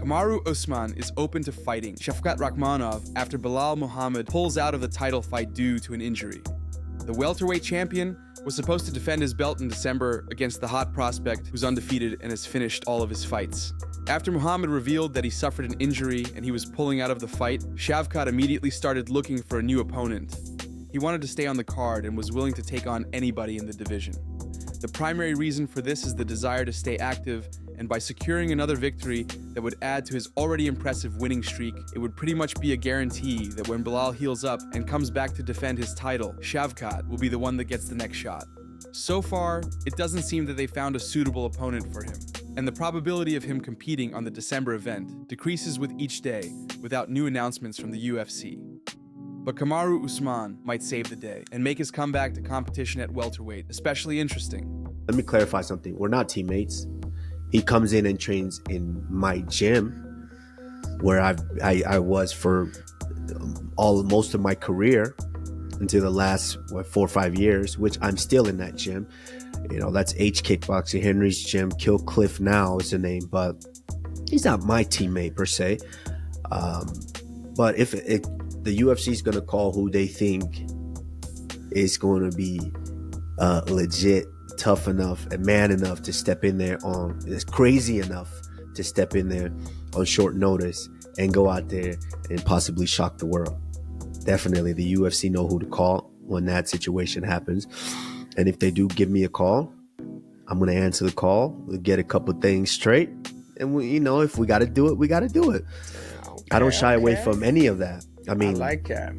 KAMARU Usman is open to fighting Shavkat Rakhmonov after Belal Muhammad pulls out of the title fight due to an injury. The welterweight champion was supposed to defend his belt in December against the hot prospect who's undefeated and has finished all of his fights. After Muhammad revealed that he suffered an injury and he was pulling out of the fight, Shavkat immediately started looking for a new opponent. He wanted to stay on the card and was willing to take on anybody in the division. The primary reason for this is the desire to stay active, and by securing another victory that would add to his already impressive winning streak, it would pretty much be a guarantee that when Belal heals up and comes back to defend his title, Shavkat will be the one that gets the next shot. So far, it doesn't seem that they found a suitable opponent for him, and the probability of him competing on the December event decreases with each day without new announcements from the UFC. But KAMARU Usman might save the day and make his comeback to competition at welterweight especially interesting. Let me clarify something. We're not teammates. He comes in and trains in my gym where I was for most of my career until the last 4 or 5 years, which I'm still in that gym. You know, that's H Kickboxing, Henry's gym. Kill Cliff now is the name, but he's not my teammate per se. But if the UFC is going to call who they think is going to be legit, tough enough, and man enough to step in there is crazy enough to step in there on short notice and go out there and possibly shock the world. Definitely the UFC know who to call when that situation happens. And if they do give me a call, I'm going to answer the call. We'll get a couple things straight. And if we got to do it, we got to do it. Okay, I don't shy away from any of that. I mean, I like that.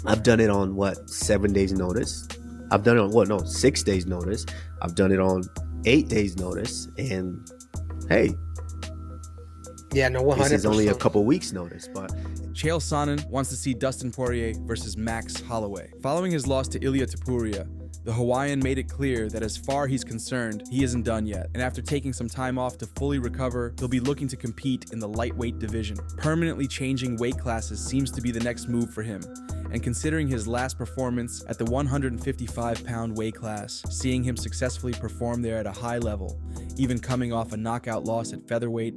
I've done it on 7 days notice. I've done it on 6 days notice. I've done it on 8 days notice. And hey, yeah, no, 100%. This is only a couple weeks notice, but CHAEL Sonnen wants to see Dustin Poirier versus Max Holloway. Following his loss to Ilia Topuria, the Hawaiian made it clear that as far he's concerned, he isn't done yet, and after taking some time off to fully recover, he'll be looking to compete in the lightweight division. Permanently changing weight classes seems to be the next move for him, and considering his last performance at the 155-pound weight class, seeing him successfully perform there at a high level, even coming off a knockout loss at featherweight,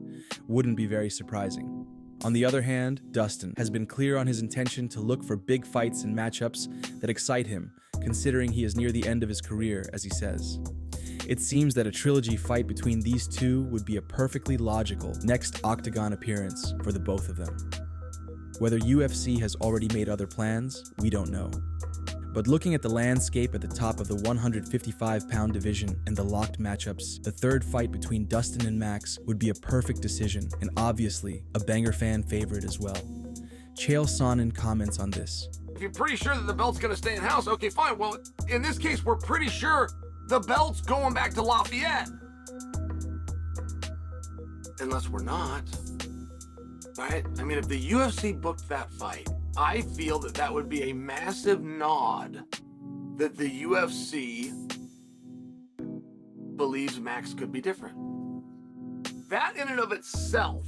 wouldn't be very surprising. On the other hand, Dustin has been clear on his intention to look for big fights and matchups that excite him, considering he is near the end of his career, as he says. It seems that a trilogy fight between these two would be a perfectly logical next octagon appearance for the both of them. Whether UFC has already made other plans, we don't know. But looking at the landscape at the top of the 155-pound division and the locked matchups, the third fight between Dustin and Max would be a perfect decision and obviously a banger fan favorite as well. CHAEL Sonnen comments on this. If you're pretty sure that the belt's going to stay in-house, okay, fine. Well, in this case, we're pretty sure the belt's going back to Lafayette. Unless we're not. Right? I mean, if the UFC booked that fight, I feel that that would be a massive nod that the UFC believes Max could be different. That in and of itself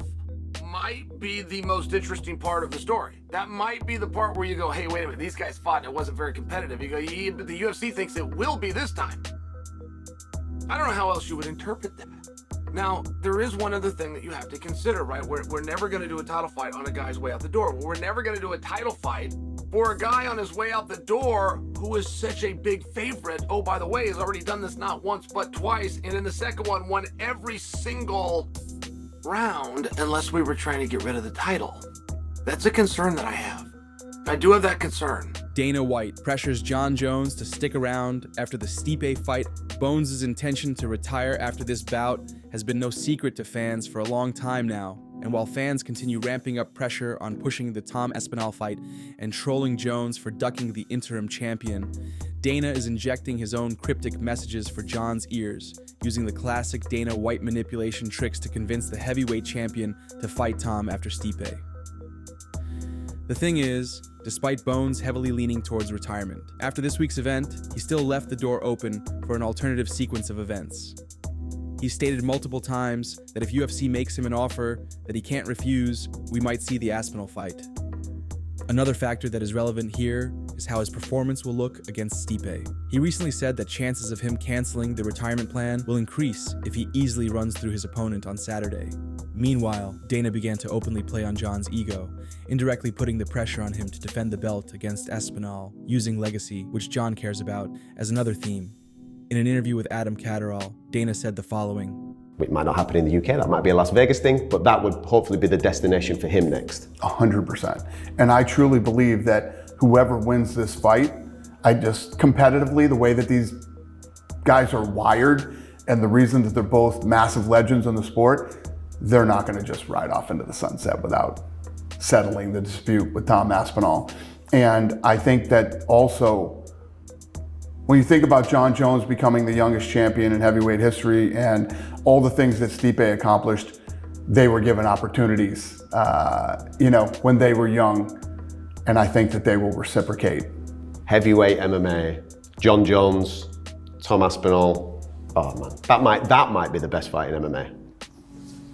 might be the most interesting part of the story. That might be the part where you go, hey, wait a minute, these guys fought and it wasn't very competitive. You go, yeah, but the UFC thinks it will be this time. I don't know how else you would interpret that. Now, there is one other thing that you have to consider, right? We're never going to do a title fight on a guy's way out the door. Well, we're never going to do a title fight for a guy on his way out the door who is such a big favorite. Oh, by the way, has already done this not once, but twice. And in the second one, won every single round, unless we were trying to get rid of the title. That's a concern that I have. I do have that concern. Dana White pressures Jon Jones to stick around after the Stipe fight. Bones' intention to retire after this bout has been no secret to fans for a long time now, and while fans continue ramping up pressure on pushing the Tom Aspinall fight and trolling Jones for ducking the interim champion, Dana is injecting his own cryptic messages for Jon's ears, using the classic Dana White manipulation tricks to convince the heavyweight champion to fight Tom after Stipe. The thing is, despite Bones heavily leaning towards retirement, after this week's event, he still left the door open for an alternative sequence of events. He stated multiple times that if UFC makes him an offer that he can't refuse, we might see the Aspinall fight. Another factor that is relevant here is how his performance will look against Stipe. He recently said that chances of him canceling the retirement plan will increase if he easily runs through his opponent on Saturday. Meanwhile, Dana began to openly play on John's ego, indirectly putting the pressure on him to defend the belt against Aspinall, using legacy, which John cares about, as another theme. In an interview with Adam Catterall, Dana said the following: "It might not happen in the UK, that might be a Las Vegas thing, but that would hopefully be the destination for him next." 100%. And I truly believe that whoever wins this fight, competitively, the way that these guys are wired and the reason that they're both massive legends in the sport, they're not going to just ride off into the sunset without settling the dispute with Tom Aspinall. And I think that also, when you think about Jon Jones becoming the youngest champion in heavyweight history and all the things that Stipe accomplished, they were given opportunities, when they were young. And I think that they will reciprocate. Heavyweight MMA, Jon Jones, Tom Aspinall. Oh man, that might be the best fight in MMA.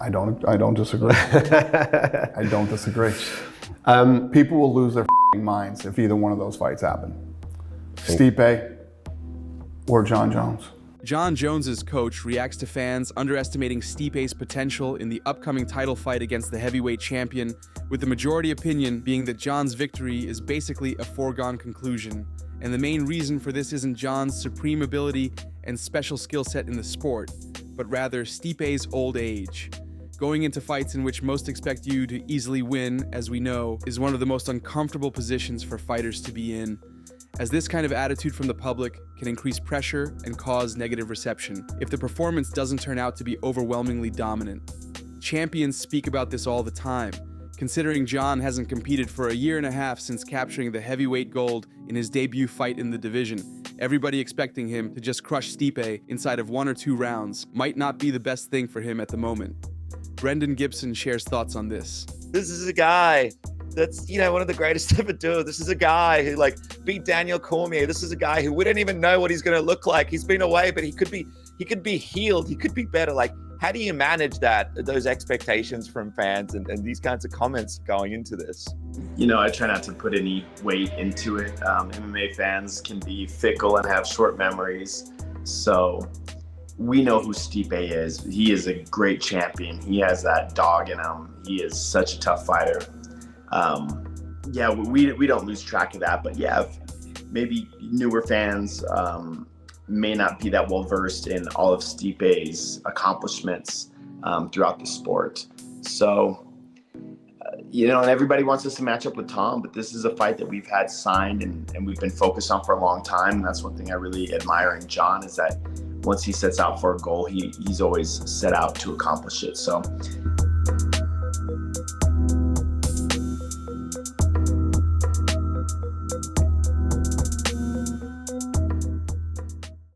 I don't disagree. I don't disagree. People will lose their minds if either one of those fights happen. Stipe or Jon Jones. Jon Jones's coach reacts to fans underestimating Stipe's potential in the upcoming title fight against the heavyweight champion, with the majority opinion being that Jon's victory is basically a foregone conclusion. And the main reason for this isn't Jon's supreme ability and special skill set in the sport, but rather Stipe's old age. Going into fights in which most expect you to easily win, as we know, is one of the most uncomfortable positions for fighters to be in, as this kind of attitude from the public can increase pressure and cause negative reception if the performance doesn't turn out to be overwhelmingly dominant. Champions speak about this all the time, considering Jon hasn't competed for a year and a half since capturing the heavyweight gold in his debut fight in the division. Everybody expecting him to just crush Stipe inside of 1 or 2 rounds might not be the best thing for him at the moment. Brendan Gibson shares thoughts on this. This is a guy that's, one of the greatest to ever do it. This is a guy who beat Daniel Cormier. This is a guy who we don't even know what he's going to look like. He's been away, but he could be healed. He could be better. How do you manage those expectations from fans and these kinds of comments going into this? I try not to put any weight into it. MMA fans can be fickle and have short memories. So we know who Stipe is. He is a great champion. He has that dog in him. He is such a tough fighter. We don't lose track of that, but maybe newer fans may not be that well versed in all of Stipe's accomplishments throughout the sport. So, and everybody wants us to match up with Tom, but this is a fight that we've had signed and we've been focused on for a long time. And that's one thing I really admire in Jon, is that once he sets out for a goal, he's always set out to accomplish it. So